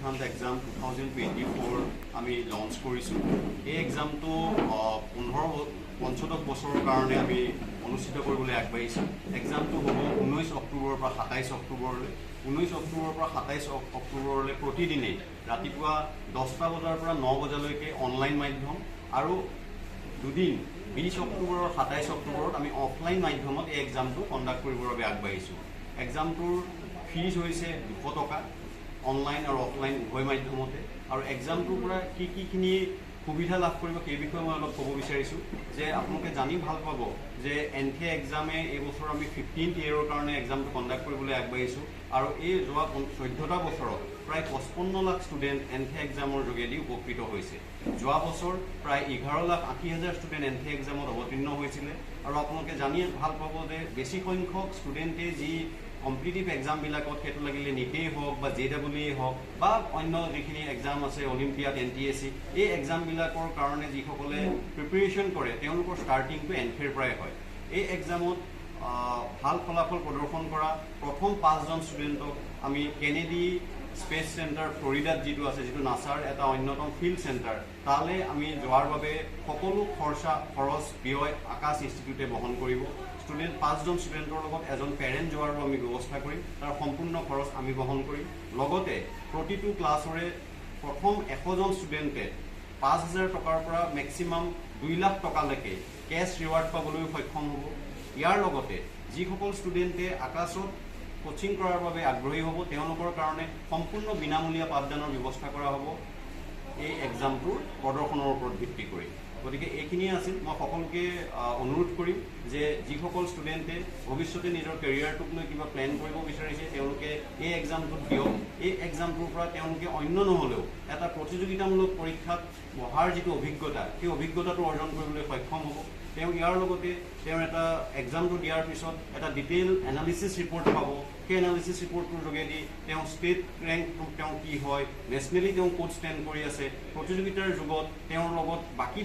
সিদ্ধান্ত এক্সাম 2024 আমি লঞ্চ কৰিছোঁ। এই এক্সামটো 15 বছৰৰ কাৰণে আমি অনুষ্ঠিত কৰিবলৈ আগবাঢ়িছোঁ। এক্সামটো হ'ব 19 অক্টোবৰৰ পৰা 27 অক্টোবৰলৈ। 19 অক্টোবৰৰ পৰা 27 অক্টোবৰলৈ প্ৰতিদিনেই ৰাতিপুৱা 10টা বজাৰ পৰা 9 বজালৈকে অনলাইন মাধ্যম আৰু দুদিন 20 অক্টোবৰ আৰু 27 অক্টোবৰত আমি অফলাইন মাধ্যমত এই এক্সামটো কণ্ডাক্ট কৰিবৰ বাবে আগবাঢ়িছোঁ। এক্সামটোৰ ফিজ হৈছে 200 টকা, অনলাইন আৰু অফলাইন উভয় মাধ্যমতে। আৰু এক্সামটোৰ পৰা কিখিনি সুবিধা লাভ কৰিব সেই বিষয়ে মই অলপ ক'ব বিচাৰিছোঁ যে আপোনালোকে জানি ভাল পাব যে NTA এক্সামে এইবছৰ আমি 15th ইয়েৰৰ কাৰণে এক্সামটো কণ্ডাক্ট কৰিবলৈ আগবাঢ়িছোঁ। আৰু এই যোৱা 14টা বছৰত প্ৰায় 55 লাখ ষ্টুডেণ্ট NTA এক্সামৰ যোগেদি উপকৃত হৈছে। যোৱা বছৰ প্ৰায় 11,80,000 ষ্টুডেণ্ট NTA এক্সামত অৱতীৰ্ণ হৈছিলে। আৰু আপোনালোকে জানি ভাল পাব যে বেছি সংখ্যক ষ্টুডেণ্টে যি কম্পিটিটিভ এক্সামবিলাকত সেইটো লাগিলে নিটেই হওক বা JEE হওক বা অন্য যিখিনি এক্সাম আছে অলিম্পিয়াড NTSC, এই এক্সামবিলাকৰ কাৰণে যিসকলে প্ৰিপেৰেশ্যন কৰে তেওঁলোকৰ ষ্টাৰ্টিংটো NTA ৰ পৰাই হয়। এই এক্সামত ভাল ফলাফল প্ৰদৰ্শন কৰা প্ৰথম 5জন ষ্টুডেণ্টক আমি কেনেডি স্পেচ চেণ্টাৰ ফ্লৰিডাত যিটো আছে, যিটো নাছাৰ এটা অন্যতম ফিল্ড চেণ্টাৰ, তালৈ আমি যোৱাৰ বাবে সকলো খৰচ ব্যয় আকাশ ইনষ্টিটিউটে বহন কৰিব। 5জন ষ্টুডেণ্টৰ লগত এজন পেৰেণ্ট যোৱাৰো আমি ব্যৱস্থা কৰিম, তাৰ সম্পূৰ্ণ খৰচ আমি বহন কৰিম। লগতে প্ৰতিটো ক্লাছৰে প্ৰথম 100জন ষ্টুডেণ্টে 5,000 টকাৰ পৰা মেক্সিমাম 2 লাখ টকালৈকে কেছ ৰিৱাৰ্ড পাবলৈ সক্ষম হ'ব। ইয়াৰ লগতে যিসকল ষ্টুডেণ্টে আকাশত কোচিং কৰাৰ বাবে আগ্ৰহী হ'ব তেওঁলোকৰ কাৰণে সম্পূৰ্ণ বিনামূলীয়া পাঠদানৰ ব্যৱস্থা কৰা হ'ব এই এক্সামটোৰ প্ৰদৰ্শনৰ ওপৰত ভিত্তি কৰি। গতিকে এইখিনিয়ে আছিল। মই সকলোকে অনুৰোধ কৰিম যে যিসকল ষ্টুডেণ্টে ভৱিষ্যতে নিজৰ কেৰিয়াৰটোক লৈ কিবা প্লেন কৰিব বিচাৰিছে তেওঁলোকে এই এক্সামটোত দিয়ক। এই এক্সামটোৰ পৰা তেওঁলোকে অন্য নহ'লেও এটা প্ৰতিযোগিতামূলক পৰীক্ষাত বহাৰ যিটো অভিজ্ঞতা, সেই অভিজ্ঞতাটো অৰ্জন কৰিবলৈ সক্ষম হ'ব। ইয়াৰ লগতে এটা এক্সামটো দিয়াৰ পিছত এটা ডিটেইল এনালিচিছ ৰিপৰ্ট পাব। সেই এনালিচিছ ৰিপৰ্টটোৰ যোগেদি ষ্টেট ৰেংক কি হয়, নেশ্যনেলি ক'ত ষ্টেণ্ড কৰি আছে, প্ৰতিযোগিতাৰ যুগত তেওঁৰ লগত বাকী